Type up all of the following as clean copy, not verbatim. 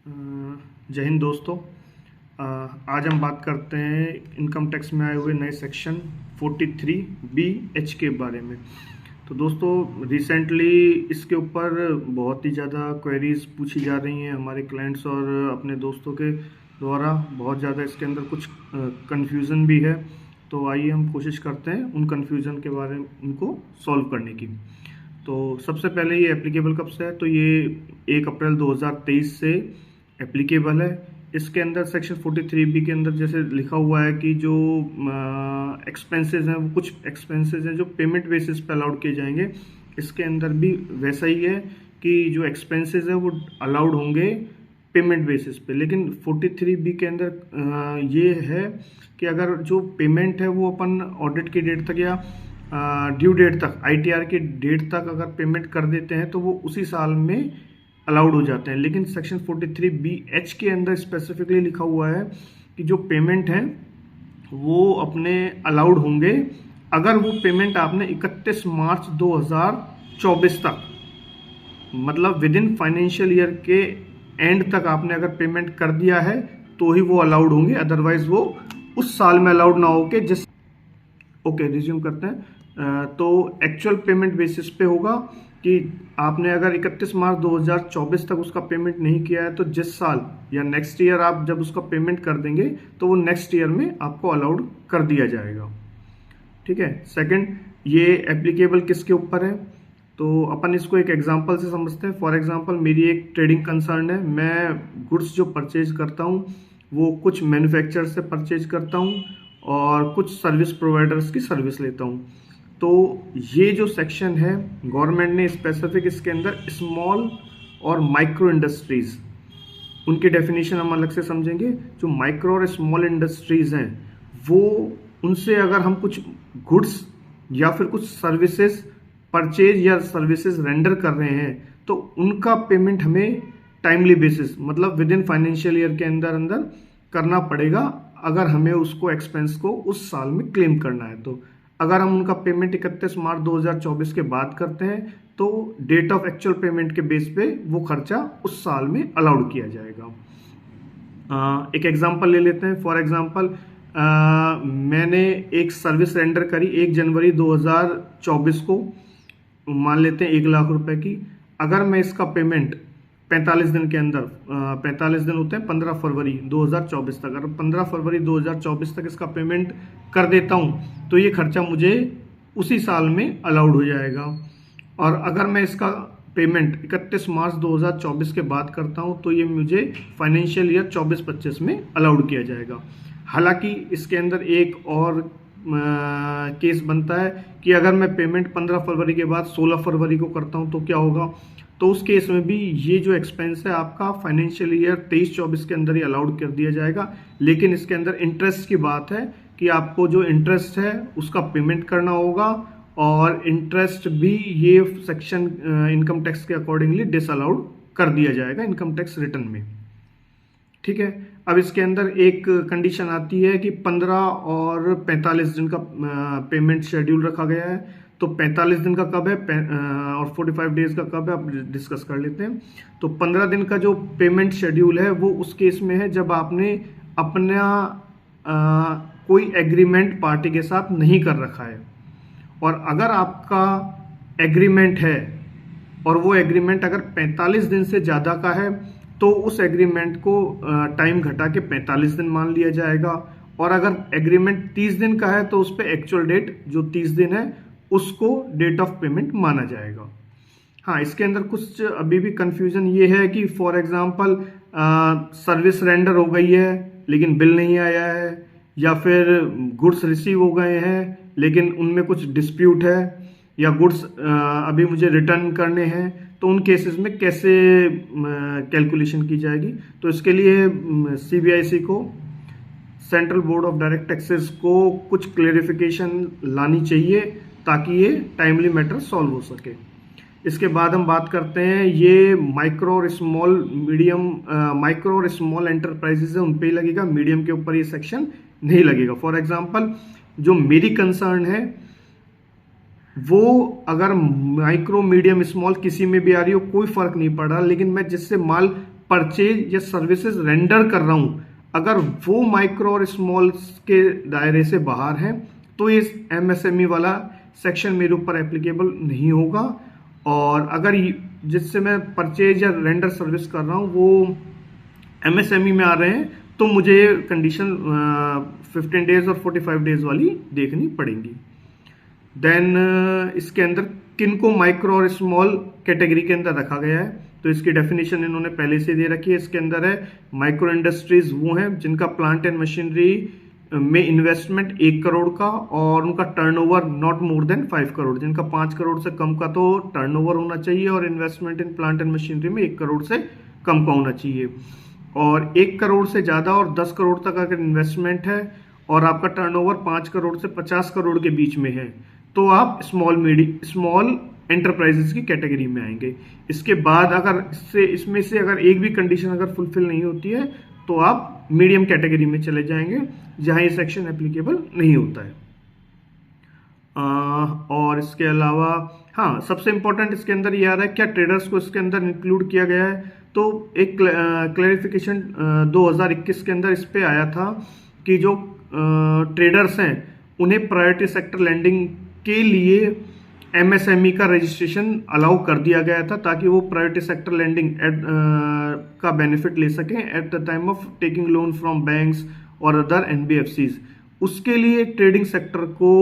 जय हिंद दोस्तों। आज हम बात करते हैं इनकम टैक्स में आए हुए नए सेक्शन 43BH के बारे में। तो दोस्तों रिसेंटली इसके ऊपर बहुत ही ज़्यादा क्वेरीज पूछी जा रही हैं हमारे क्लाइंट्स और अपने दोस्तों के द्वारा। बहुत ज़्यादा इसके अंदर कुछ कन्फ्यूज़न भी है, तो आइए हम कोशिश करते हैं उन कन्फ्यूज़न के बारे में उनको सॉल्व करने की। तो सबसे पहले ये एप्लीकेबल कब से है, तो ये 1 अप्रैल 2023 से एप्लीकेबल है। इसके अंदर सेक्शन 43B के अंदर जैसे लिखा हुआ है कि जो एक्सपेंसेस हैं वो कुछ एक्सपेंसेस हैं जो पेमेंट बेसिस पे अलाउड किए जाएंगे। इसके अंदर भी वैसा ही है कि जो एक्सपेंसेस हैं वो अलाउड होंगे पेमेंट बेसिस पे, लेकिन 43B के अंदर ये है कि अगर जो पेमेंट है वो अपन ऑडिट की डेट तक या ड्यू डेट तक, ITR की डेट तक अगर पेमेंट कर देते हैं तो वो उसी साल में अलाउड हो जाते हैं। लेकिन सेक्शन 43BH के अंदर स्पेसिफिकली लिखा हुआ है कि जो पेमेंट है वो अपने अलाउड होंगे अगर वो पेमेंट आपने 31 मार्च 2024 तक, मतलब विद इन फाइनेंशियल ईयर के एंड तक आपने अगर पेमेंट कर दिया है तो ही वो अलाउड होंगे, अदरवाइज वो उस साल में अलाउड ना होके जिस रिज्यूम करते हैं। तो एक्चुअल पेमेंट बेसिस पे होगा कि आपने अगर 31 मार्च 2024 तक उसका पेमेंट नहीं किया है तो जिस साल या नेक्स्ट ईयर आप जब उसका पेमेंट कर देंगे तो वो नेक्स्ट ईयर में आपको अलाउड कर दिया जाएगा। ठीक है। सेकंड, ये एप्लीकेबल किसके ऊपर है, तो अपन इसको एक एग्जांपल से समझते हैं। फॉर एग्जांपल मेरी एक ट्रेडिंग कंसर्न है, मैं गुड्स जो परचेज करता हूँ वो कुछ मैन्युफैक्चरर से परचेज करता हूँ और कुछ सर्विस प्रोवाइडर्स की सर्विस लेता हूँ। तो ये जो सेक्शन है गवर्नमेंट ने स्पेसिफिक इसके अंदर स्मॉल और माइक्रो इंडस्ट्रीज, उनकी डेफिनेशन हम अलग से समझेंगे। जो माइक्रो और स्मॉल इंडस्ट्रीज हैं वो, उनसे अगर हम कुछ गुड्स या फिर कुछ सर्विसेज परचेज या सर्विसेज रेंडर कर रहे हैं तो उनका पेमेंट हमें टाइमली बेसिस, मतलब विद इन फाइनेंशियल ईयर के अंदर अंदर करना पड़ेगा अगर हमें उसको एक्सपेंस को उस साल में क्लेम करना है। तो अगर हम उनका पेमेंट 31 मार्च 2024 के बाद करते हैं तो डेट ऑफ एक्चुअल पेमेंट के बेस पे वो खर्चा उस साल में अलाउड किया जाएगा। एक एग्जांपल ले लेते हैं। फॉर एग्जांपल मैंने एक सर्विस रेंडर करी 1 जनवरी 2024 को, मान लेते हैं 1 लाख रुपए की। अगर मैं इसका पेमेंट 45 दिन के अंदर, 45 दिन होते हैं 15 फरवरी 2024 तक, अगर 15 फरवरी 2024 तक इसका पेमेंट कर देता हूं तो ये खर्चा मुझे उसी साल में अलाउड हो जाएगा। और अगर मैं इसका पेमेंट 31 मार्च 2024 के बाद करता हूं तो ये मुझे फाइनेंशियल ईयर 24-25 में अलाउड किया जाएगा। हालांकि इसके अंदर एक और केस बनता है कि अगर मैं पेमेंट 15 फरवरी के बाद 16 फरवरी को करता हूं तो क्या होगा, तो उस केस में भी ये जो एक्सपेंस है आपका फाइनेंशियल ईयर 23-24 के अंदर ही अलाउड कर दिया जाएगा। लेकिन इसके अंदर इंटरेस्ट की बात है कि आपको जो इंटरेस्ट है उसका पेमेंट करना होगा और इंटरेस्ट भी ये सेक्शन इनकम टैक्स के अकॉर्डिंगली डिसअलाउड कर दिया जाएगा इनकम टैक्स रिटर्न में। ठीक है। अब इसके अंदर एक कंडीशन आती है कि 15 और 45 दिन का पेमेंट शेड्यूल रखा गया है। तो 45 दिन का कब है और 45 डेज का कब है, आप डिस्कस कर लेते हैं। तो 15 दिन का जो पेमेंट शेड्यूल है वो उस केस में है जब आपने अपना कोई एग्रीमेंट पार्टी के साथ नहीं कर रखा है, और अगर आपका एग्रीमेंट है और वो एग्रीमेंट अगर 45 दिन से ज़्यादा का है तो उस एग्रीमेंट को टाइम घटा के 45 दिन मान लिया जाएगा। और अगर एग्रीमेंट 30 दिन का है तो उस पर एक्चुअल डेट जो 30 दिन है उसको डेट ऑफ पेमेंट माना जाएगा। हाँ, इसके अंदर कुछ अभी भी कंफ्यूजन ये है कि फॉर एग्जांपल सर्विस रेंडर हो गई है लेकिन बिल नहीं आया है, या फिर गुड्स रिसीव हो गए हैं लेकिन उनमें कुछ डिस्प्यूट है, या गुड्स अभी मुझे रिटर्न करने हैं, तो उन केसेस में कैसे कैलकुलेशन की जाएगी। तो इसके लिए CBIC को, central board of direct taxes को कुछ क्लेरिफिकेशन लानी चाहिए ताकि ये टाइमली मैटर सॉल्व हो सके। इसके बाद हम बात करते हैं ये माइक्रो और स्मॉल एंटरप्राइजेज है उन पे ही लगेगा, मीडियम के ऊपर ये सेक्शन नहीं लगेगा। फॉर एग्जांपल जो मेरी कंसर्न है वो अगर माइक्रो मीडियम स्मॉल किसी में भी आ रही हो कोई फर्क नहीं पड़ रहा, लेकिन मैं जिससे माल परचेज या सर्विसेज रेंडर कर रहा हूँ, अगर वो माइक्रो और स्मॉल के दायरे से बाहर है तो ये एमएसएमई वाला सेक्शन मेरे ऊपर एप्लीकेबल नहीं होगा। और अगर जिससे मैं परचेज या रेंडर सर्विस कर रहा हूँ वो एमएसएमई में आ रहे हैं तो मुझे कंडीशन 15 डेज और 45 डेज वाली देखनी पड़ेंगी। देन इसके अंदर किन को माइक्रो और स्मॉल कैटेगरी के अंदर रखा गया है, तो इसकी डेफिनेशन इन्होंने पहले से दे रखी है। इसके अंदर है माइक्रो इंडस्ट्रीज वो हैं जिनका प्लांट एंड मशीनरी में इन्वेस्टमेंट 1 करोड़ का और उनका turnover not more than 5 crore, जिनका 5 करोड़ से कम का तो टर्नओवर होना चाहिए और investment in plant and machinery में 1 करोड़ से कम का होना चाहिए। और 1 करोड़ से ज़्यादा और 10 करोड़ तक अगर इन्वेस्टमेंट है और आपका टर्नओवर 5 करोड़ से 50 करोड़ के बीच में है तो आप स्मॉल एंटरप्राइजेस की कैटेगरी में आएंगे। इसके बाद अगर इसमें से अगर एक भी कंडीशन अगर फुलफिल नहीं होती है तो आप मीडियम कैटेगरी में चले जाएंगे जहां ये सेक्शन एप्लीकेबल नहीं होता है। और इसके अलावा हाँ, सबसे इंपॉर्टेंट इसके अंदर ये आ रहा है क्या ट्रेडर्स को इसके अंदर इंक्लूड किया गया है, तो एक क्लैरिफिकेशन 2021 के अंदर इस पे आया था कि जो ट्रेडर्स हैं उन्हें प्रायोरिटी सेक्टर लैंडिंग के लिए एमएसएमई का रजिस्ट्रेशन अलाउ कर दिया गया था ताकि वो प्रायोरिटी सेक्टर लैंडिंग का बेनिफिट ले सकें at the time of taking loan from banks और अदर एनबीएफसीज। उसके लिए ट्रेडिंग सेक्टर को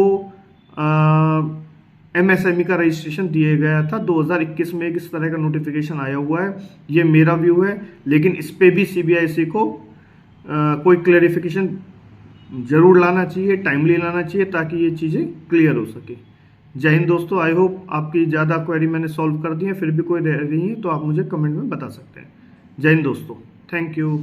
एमएसएमई का रजिस्ट्रेशन दिया गया था। 2021 में एक इस तरह का नोटिफिकेशन आया हुआ है, ये मेरा व्यू है, लेकिन इस पे भी सीबीआईसी को कोई क्लैरिफिकेशन जरूर लाना चाहिए, टाइमली लाना चाहिए ताकि ये चीज़ें क्लियर हो सके। जय हिंद दोस्तों, आई होप आपकी ज़्यादा क्वेरी मैंने सॉल्व कर दी है, फिर भी कोई रह रही है तो आप मुझे कमेंट में बता सकते हैं। जय हिंद दोस्तों, थैंक यू।